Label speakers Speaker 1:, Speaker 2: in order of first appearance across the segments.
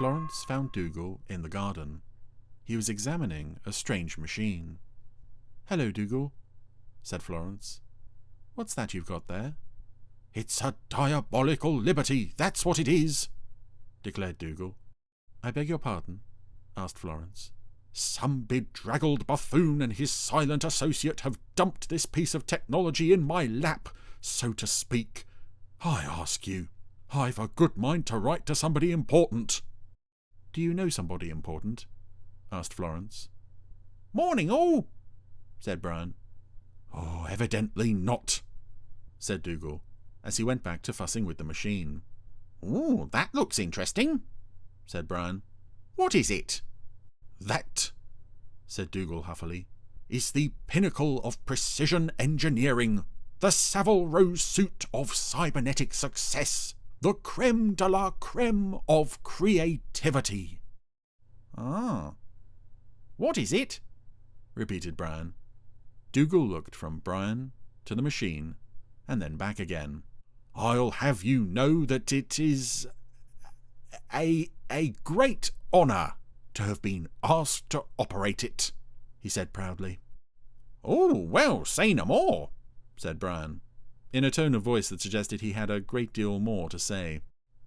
Speaker 1: Florence found Dougal in the garden. He was examining a strange machine. "Hello, Dougal," said Florence. "What's that you've got there?" "It's a diabolical liberty, that's what it is," declared Dougal. "I beg your pardon?" asked Florence. "Some bedraggled buffoon and his silent associate have dumped this piece of technology in my lap, so to speak. I ask you, I've a good mind to write to somebody important." "Do you know somebody important?" asked Florence. "Morning, all," said Brian. "Oh, evidently not," said Dougal, as he went back to fussing with the machine. "Oh, that looks interesting," said Brian. "What is it?" "That," said Dougal huffily, "is the pinnacle of precision engineering, the Savile Row suit of cybernetic success, the creme de la creme of creativity." "Ah. What is it?" repeated Brian. Dougal looked from Brian to the machine, and then back again. "I'll have you know that it is a great honour to have been asked to operate it," he said proudly. "Oh, well, say no more," said Brian, in a tone of voice that suggested he had a great deal more to say.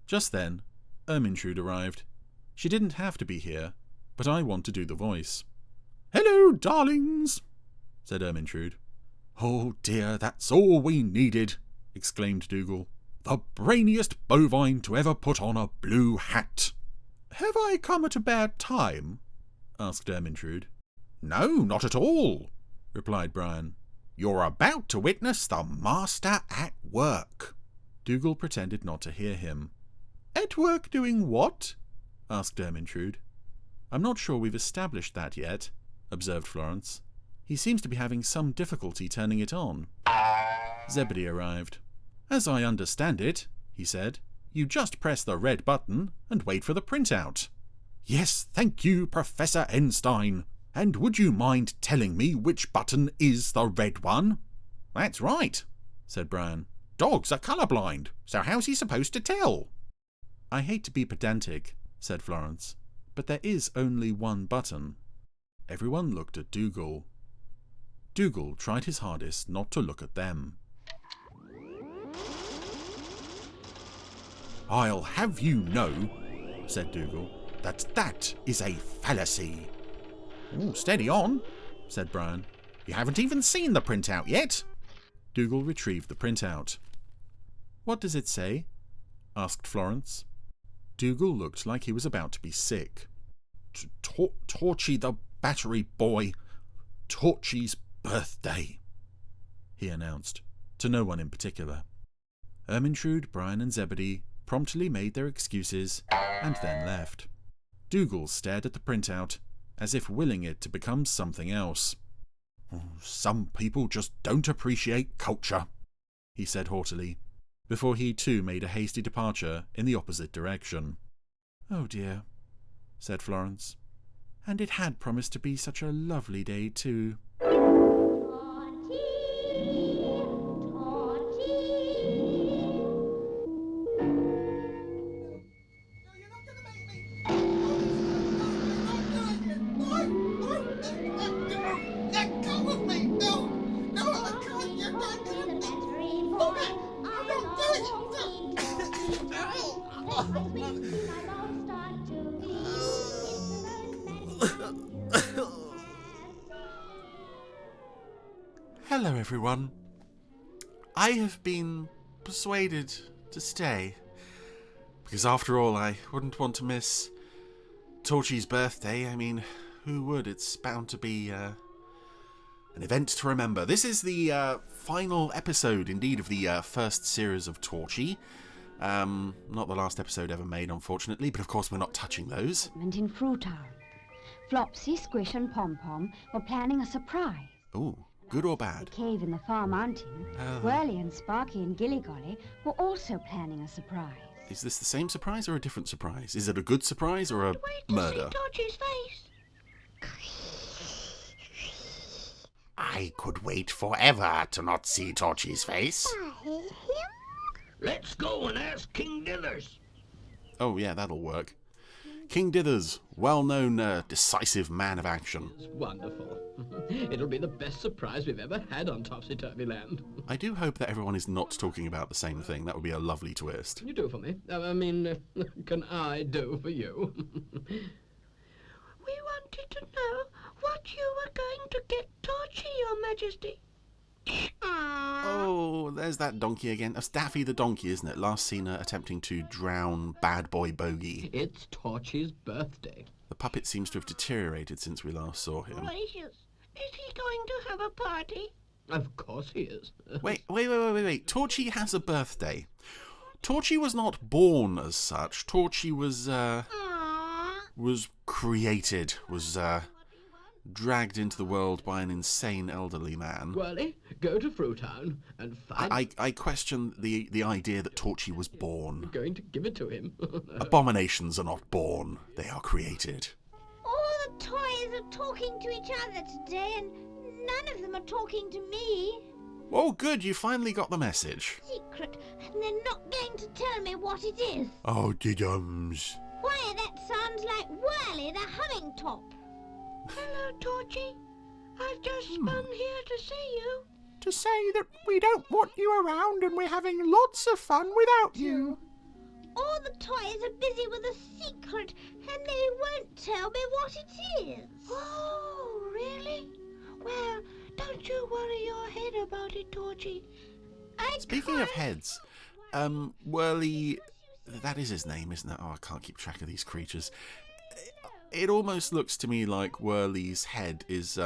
Speaker 1: Just then, Ermintrude arrived. She didn't have to be here, but I want to do the voice. "Hello, darlings," said Ermintrude. "Oh dear, that's all we needed," exclaimed Dougal. "The brainiest bovine to ever put on a blue hat." "Have I come at a bad time?" asked Ermintrude. "No, not at all," replied Brian. "You're about to witness the master at work." Dougal pretended not to hear him. "At work doing what?" asked Ermintrude. "I'm not sure we've established that yet," observed Florence. "He seems to be having some difficulty turning it on." Zebedee arrived. "As I understand it," he said, "you just press the red button and wait for the printout." "Yes, thank you, Professor Einstein. And would you mind telling me which button is the red one?" "That's right," said Brian. "Dogs are colourblind, so how's he supposed to tell?" "I hate to be pedantic," said Florence, "but there is only one button." Everyone looked at Dougal. Dougal tried his hardest not to look at them. "I'll have you know," said Dougal, that is a fallacy." "Ooh, steady on," said Brian. "You haven't even seen the printout yet." Dougal retrieved the printout. "What does it say?" asked Florence. Dougal looked like he was about to be sick. Torchy the battery boy. Torchy's birthday," he announced, to no one in particular. Ermintrude, Brian and Zebedee promptly made their excuses and then left. Dougal stared at the printout, as if willing it to become something else. "Some people just don't appreciate culture," he said haughtily, before he too made a hasty departure in the opposite direction. "Oh dear," said Florence. "And it had promised to be such a lovely day too."
Speaker 2: Hello, everyone. I have been persuaded to stay, because after all, I wouldn't want to miss Torchy's birthday. I mean, who would? It's bound to be an event to remember. This is the final episode, indeed, of the first series of Torchy. Not the last episode ever made, unfortunately, but of course we're not touching those.
Speaker 3: In Fruitown, Flopsy, Squish and Pom-Pom were planning a surprise.
Speaker 1: Ooh, good or bad?
Speaker 3: The cave in the far mountain, Whirly and Sparky and Gilly-Golly were also planning a surprise.
Speaker 1: Is this the same surprise or a different surprise? Is it a good surprise or a murder?
Speaker 4: Torchy's face.
Speaker 5: I could wait forever to not see Torchy's face.
Speaker 4: Let's go and ask King Dithers.
Speaker 1: Oh yeah, that'll work. King Dithers, well-known decisive man of action.
Speaker 4: It's wonderful. It'll be the best surprise we've ever had on Topsy-Turvy Land.
Speaker 1: I do hope that everyone is not talking about the same thing. That would be a lovely twist.
Speaker 4: Can you do for me? Can I do for you?
Speaker 6: We wanted to know what you were going to get Torchy, Your Majesty.
Speaker 1: Oh, there's that donkey again. That's Daffy the donkey, isn't it? Last seen attempting to drown Bad Boy Bogey.
Speaker 4: It's Torchy's birthday.
Speaker 1: The puppet seems to have deteriorated since we last saw him.
Speaker 6: Gracious. Is he going to have a party?
Speaker 4: Of course he is.
Speaker 1: Wait. Torchy has a birthday. Torchy was not born as such. Torchy was created, was dragged into the world by an insane elderly man.
Speaker 4: Whirly, go to Fruitown and find...
Speaker 1: I question the idea that Torchy was born.
Speaker 4: I'm going to give it to him.
Speaker 1: Abominations are not born, they are created.
Speaker 3: All the toys are talking to each other today, and none of them are talking to me.
Speaker 1: Oh, good, you finally got the message.
Speaker 3: Secret, and they're not going to tell me what it is.
Speaker 1: Oh, diddums.
Speaker 3: Why, that sounds like Whirly the humming top.
Speaker 6: Hello, Torchy. I've just spun here to see you.
Speaker 5: To say that we don't want you around and we're having lots of fun without you.
Speaker 3: All the toys are busy with a secret, and they won't tell me what it is.
Speaker 6: Oh, really? Well, don't you worry your head about it, Torchy.
Speaker 1: Speaking of heads, Whirly, that is his name, isn't it? Oh, I can't keep track of these creatures. It almost looks to me like Whirly's head is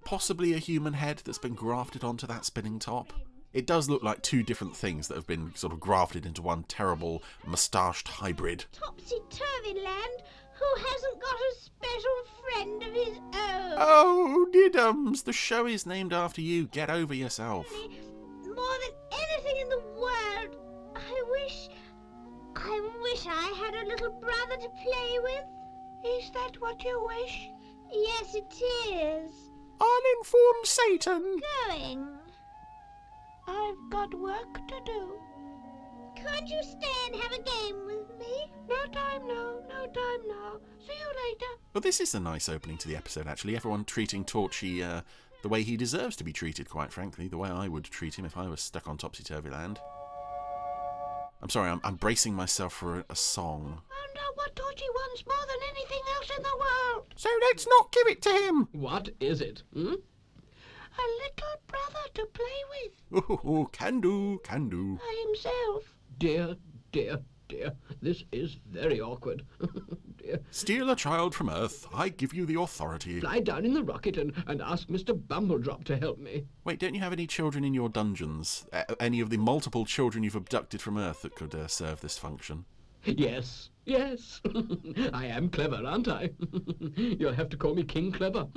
Speaker 1: possibly a human head that's been grafted onto that spinning top. It does look like two different things that have been sort of grafted into one terrible moustached hybrid.
Speaker 3: Topsy-Turvy Land, who hasn't got a special friend of his own?
Speaker 1: Oh, diddums, the show is named after you. Get over yourself.
Speaker 3: More than anything in the world, I wish I had a little brother to play with.
Speaker 6: Is that what you wish?
Speaker 3: Yes, it is.
Speaker 5: I'll inform Satan.
Speaker 3: Going.
Speaker 6: I've got work to do.
Speaker 3: Can't you stay and have a game with me?
Speaker 6: No time now. See you later.
Speaker 1: Well, this is a nice opening to the episode, actually. Everyone treating Torchy the way he deserves to be treated, quite frankly. The way I would treat him if I was stuck on Topsy-Turvy Land. I'm sorry, I'm bracing myself for a song.
Speaker 6: I know what Torchy wants more than anything else in the world.
Speaker 5: So let's not give it to him.
Speaker 4: What is it?
Speaker 6: A little brother to play with.
Speaker 1: Oh, can do.
Speaker 6: By himself.
Speaker 4: Dear. This is very awkward. Dear.
Speaker 1: Steal a child from Earth. I give you the authority.
Speaker 4: Fly down in the rocket and ask Mr. Bumbledrop to help me.
Speaker 1: Wait, don't you have any children in your dungeons? Any of the multiple children you've abducted from Earth that could serve this function?
Speaker 4: Yes. I am clever, aren't I? You'll have to call me King Clever.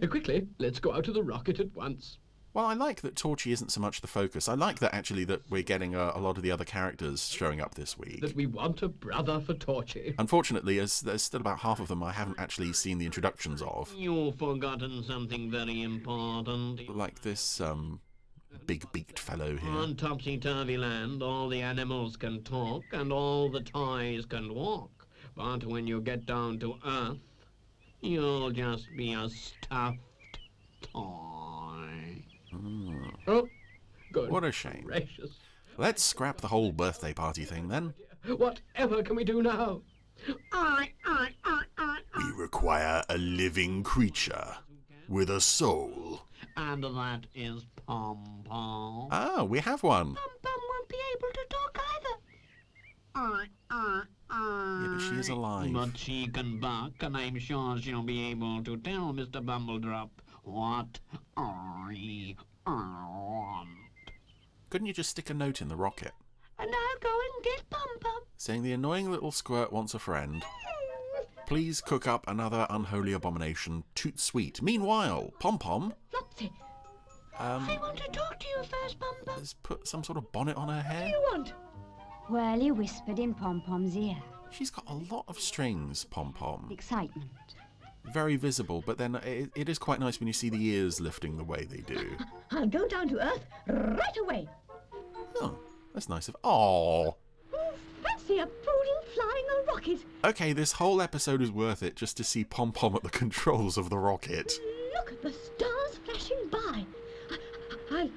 Speaker 4: Quickly, let's go out to the rocket at once.
Speaker 1: Well, I like that Torchy isn't so much the focus. I like that, actually, that we're getting a lot of the other characters showing up this week.
Speaker 4: That we want a brother for Torchy.
Speaker 1: Unfortunately, as there's still about half of them I haven't actually seen the introductions of.
Speaker 7: You've forgotten something very important.
Speaker 1: Like this, big-beaked fellow here.
Speaker 7: On Topsy-Turvy Land, all the animals can talk and all the toys can walk. But when you get down to Earth, you'll just be a stuffed toy.
Speaker 4: Oh, good.
Speaker 1: What a shame.
Speaker 4: Gracious.
Speaker 1: Let's scrap the whole birthday party thing, then.
Speaker 4: Whatever can we do now?
Speaker 1: We require a living creature with a soul.
Speaker 7: And that is Pom-Pom.
Speaker 1: Ah, we have one.
Speaker 6: Pom-Pom won't be able to talk either.
Speaker 1: Yeah, but she is alive.
Speaker 7: But she can bark, and I'm sure she'll be able to tell Mr. Bumbledrop what I want.
Speaker 1: Couldn't you just stick a note in the rocket?
Speaker 6: And I'll go and get Pom-Pom.
Speaker 1: Saying the annoying little squirt wants a friend. Please cook up another unholy abomination, toot sweet. Meanwhile, Pom-Pom
Speaker 6: Flopsy, I want to talk to you first, Pom-Pom.
Speaker 1: has put some sort of bonnet on her
Speaker 6: What do
Speaker 1: hair.
Speaker 6: you want?
Speaker 3: Whirly whispered in Pom-Pom's ear.
Speaker 1: She's got a lot of strings, Pom-Pom.
Speaker 3: Excitement.
Speaker 1: Very visible, but then it is quite nice when you see the ears lifting the way they do.
Speaker 6: I'll go down to Earth right away.
Speaker 1: Oh, that's nice of... Aww.
Speaker 6: Fancy a pool poodle flying a rocket.
Speaker 1: Okay, this whole episode is worth it just to see Pom-Pom at the controls of the rocket.
Speaker 6: Look at the stars flashing by.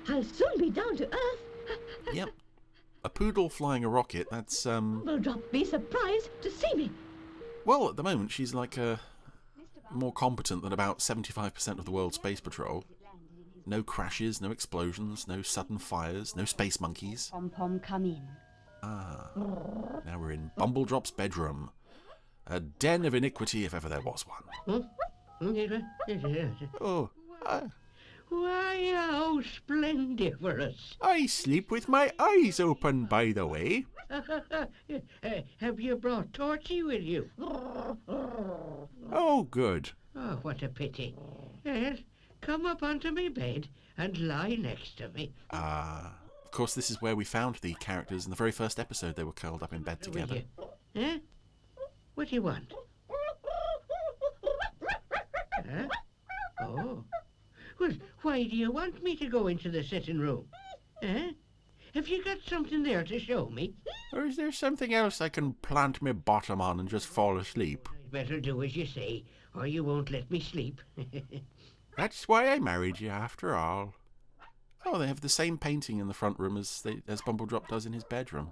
Speaker 6: I'll soon be down to Earth.
Speaker 1: Yep. A poodle flying a rocket, that's,
Speaker 6: Bumbledrop be surprised to see me.
Speaker 1: well, at the moment she's like more competent than about 75% of the world's space patrol. No crashes, no explosions, no sudden fires, no space monkeys.
Speaker 8: Pom-Pom, come in.
Speaker 1: Ah, now we're in Bumbledrop's bedroom. A den of iniquity if ever there was one. Oh,
Speaker 7: Why, how splendiferous.
Speaker 1: I sleep with my eyes open, by the way.
Speaker 7: Have you brought Torchy with you?
Speaker 1: Oh, good.
Speaker 7: Oh, what a pity. Yes, come up onto my bed and lie next to me.
Speaker 1: Of course, this is where we found the characters in the very first episode. They were curled up in bed
Speaker 7: Will
Speaker 1: together.
Speaker 7: you? Huh? What do you want? Huh? Oh. Well, why do you want me to go into the sitting room? Huh? Have you got something there to show me?
Speaker 1: Or is there something else I can plant my bottom on and just fall asleep?
Speaker 7: I'd better do as you say, or you won't let me sleep.
Speaker 1: That's why I married you, after all. Oh, they have the same painting in the front room as Bumbledrop does in his bedroom.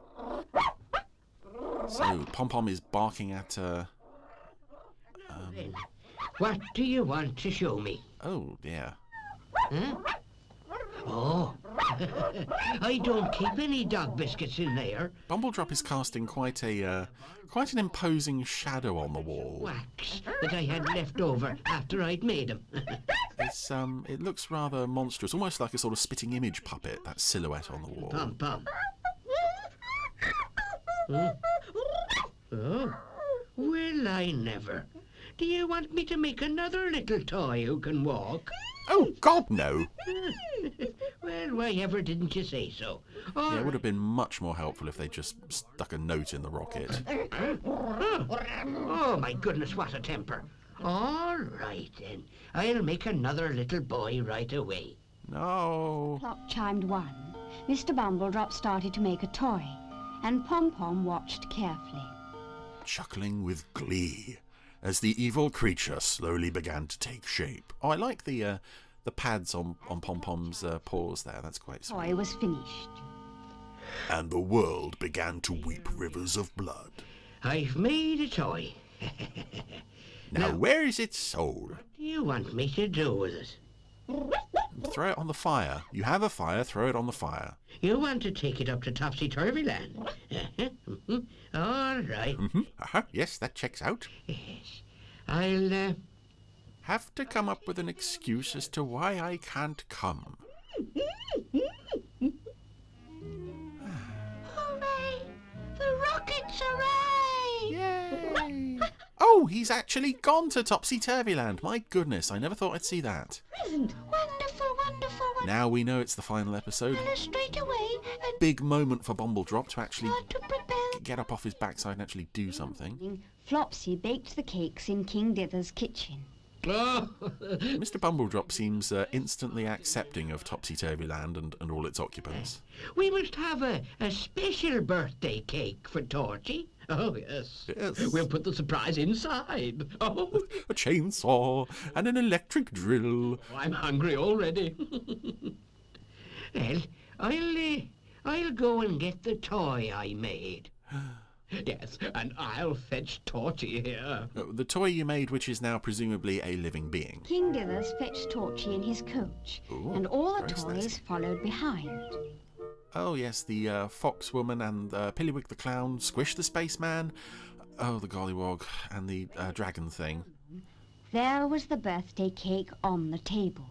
Speaker 1: So, Pom-Pom is barking at,
Speaker 7: What do you want to show me?
Speaker 1: oh, dear.
Speaker 7: Huh? Oh, I don't keep any dog biscuits in there.
Speaker 1: Bumbledrop is casting quite an imposing shadow on the wall.
Speaker 7: Wax that I had left over after I'd made them.
Speaker 1: It looks rather monstrous, almost like a sort of spitting image puppet, that silhouette on the wall.
Speaker 7: Pom-Pom. Oh, well, I never. Do you want me to make another little toy who can walk?
Speaker 1: Oh, God, no!
Speaker 7: Well, why ever didn't you say so?
Speaker 1: Yeah, it would have been much more helpful if they just stuck a note in the rocket.
Speaker 7: Oh, my goodness, what a temper. All right, then. I'll make another little boy right away.
Speaker 1: No.
Speaker 8: Clock chimed 1. Mr. Bumbledrop started to make a toy, and Pom-Pom watched carefully.
Speaker 1: Chuckling with glee as the evil creature slowly began to take shape. Oh, I like the pads on Pom-Pom's paws there. That's quite sweet.
Speaker 8: Toy was finished.
Speaker 5: And the world began to weep rivers of blood.
Speaker 7: I've made a toy.
Speaker 5: Now, where is its soul?
Speaker 7: What do you want me to do with it?
Speaker 1: Throw it on the fire. You have a fire, throw it on the fire.
Speaker 7: You want to take it up to Topsy-Turvy Land? All right.
Speaker 1: Yes, that checks out.
Speaker 7: Yes. I'll,
Speaker 1: Have to come up with an excuse as to why I can't come.
Speaker 3: Hooray! The rockets, hooray!
Speaker 1: Yay! Oh, he's actually gone to Topsy-Turvy Land. My goodness, I never thought I'd see that.
Speaker 3: Wonderful, wonderful, wonderful.
Speaker 1: Now we know it's the final episode.
Speaker 3: Straight away and
Speaker 1: Big moment for Bumbledrop to actually
Speaker 3: start to prepare.
Speaker 1: get up off his backside and actually do something.
Speaker 8: Flopsy baked the cakes in King Dither's kitchen.
Speaker 7: Oh,
Speaker 1: Mr. Bumbledrop seems instantly accepting of Topsy-Turvy Land and all its occupants.
Speaker 7: we must have a special birthday cake for Torchy. Oh, yes.
Speaker 1: Yes.
Speaker 7: We'll put the surprise inside. Oh,
Speaker 1: A chainsaw and an electric drill.
Speaker 7: I'm hungry already. Well, I'll go and get the toy I made. Yes, and I'll fetch Torchy here.
Speaker 1: The toy you made, which is now presumably a living being.
Speaker 8: King Dithers fetched Torchy in his coach,
Speaker 1: Ooh,
Speaker 8: and all the
Speaker 1: very
Speaker 8: toys
Speaker 1: snazzy.
Speaker 8: followed behind.
Speaker 1: Oh yes, the Fox Woman and Pillywig the Clown, Squish the Spaceman, oh the Gollywog, and the Dragon thing.
Speaker 8: There was the birthday cake on the table.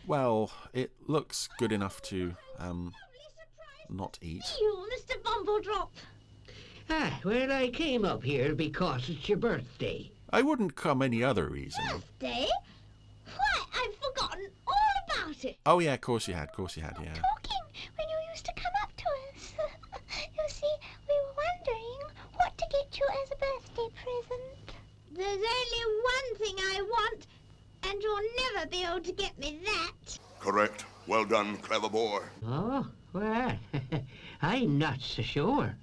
Speaker 1: Well, it looks good enough to not eat.
Speaker 3: You, Mr. Bumbledrop.
Speaker 7: Well, I came up here because it's your birthday.
Speaker 1: I wouldn't come any other reason.
Speaker 3: Birthday? Why, I've forgotten all about it.
Speaker 1: Oh yeah, of course you had, yeah.
Speaker 3: Talking when you used to come up to us. You see, we were wondering what to get you as a birthday present. There's only one thing I want, and you'll never be able to get me that.
Speaker 5: Correct. Well done, clever boy.
Speaker 7: Oh, well, I'm not so sure.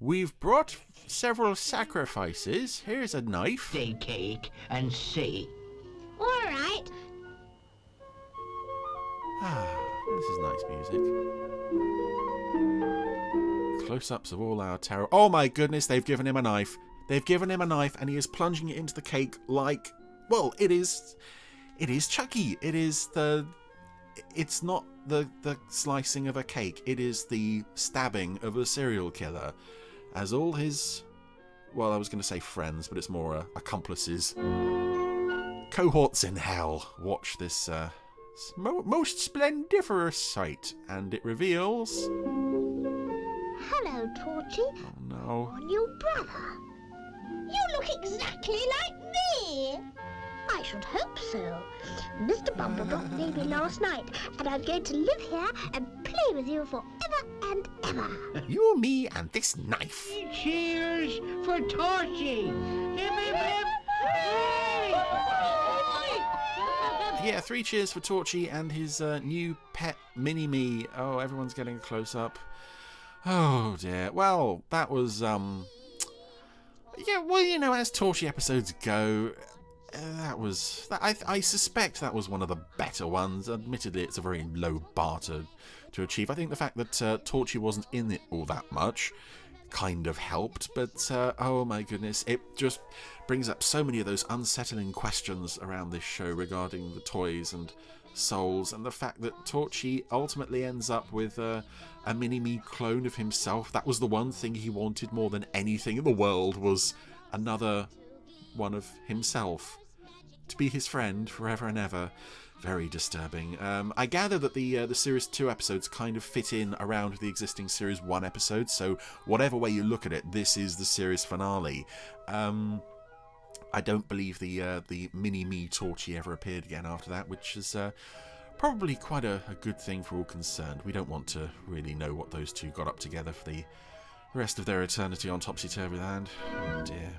Speaker 2: We've brought several sacrifices. Here's a knife.
Speaker 5: Say cake and say.
Speaker 3: All right.
Speaker 2: This is nice music. Close-ups of all our terror. Oh my goodness, they've given him a knife. They've given him a knife and he is plunging it into the cake like... Well, it is Chucky. It's not the slicing of a cake. It is the stabbing of a serial killer. As all his... Well, I was going to say friends, but it's more accomplices. Cohorts in hell. Watch this most splendiferous sight. And it reveals...
Speaker 3: Hello, Torchy.
Speaker 2: Oh no.
Speaker 3: Your new brother. You look exactly like me. I should hope so. Mr. Bumbledrop made me last night, and I'm going to live here and play with you forever and ever.
Speaker 5: You, me, and this knife.
Speaker 7: Cheers for Torchy! Hip, hip, hip!
Speaker 2: Yeah, 3 cheers for Torchy and his new pet mini-me. Oh, everyone's getting a close-up. Oh dear. Well, that was, yeah, well, you know, as Torchy episodes go, I suspect that was one of the better ones. Admittedly, it's a very low bar to achieve. I think the fact that Torchy wasn't in it all that much kind of helped, but oh my goodness, it just brings up so many of those unsettling questions around this show regarding the toys and souls, and the fact that Torchy ultimately ends up with a mini-me clone of himself. That was the one thing he wanted more than anything in the world, was another one of himself to be his friend forever and ever. Very disturbing. I gather that the Series 2 episodes kind of fit in around the existing Series 1 episodes, so whatever way you look at it, this is the series finale. I don't believe the mini-me Torchy ever appeared again after that, which is probably quite a good thing for all concerned. We don't want to really know what those two got up together for the rest of their eternity on Topsy Turvy Land. Oh dear.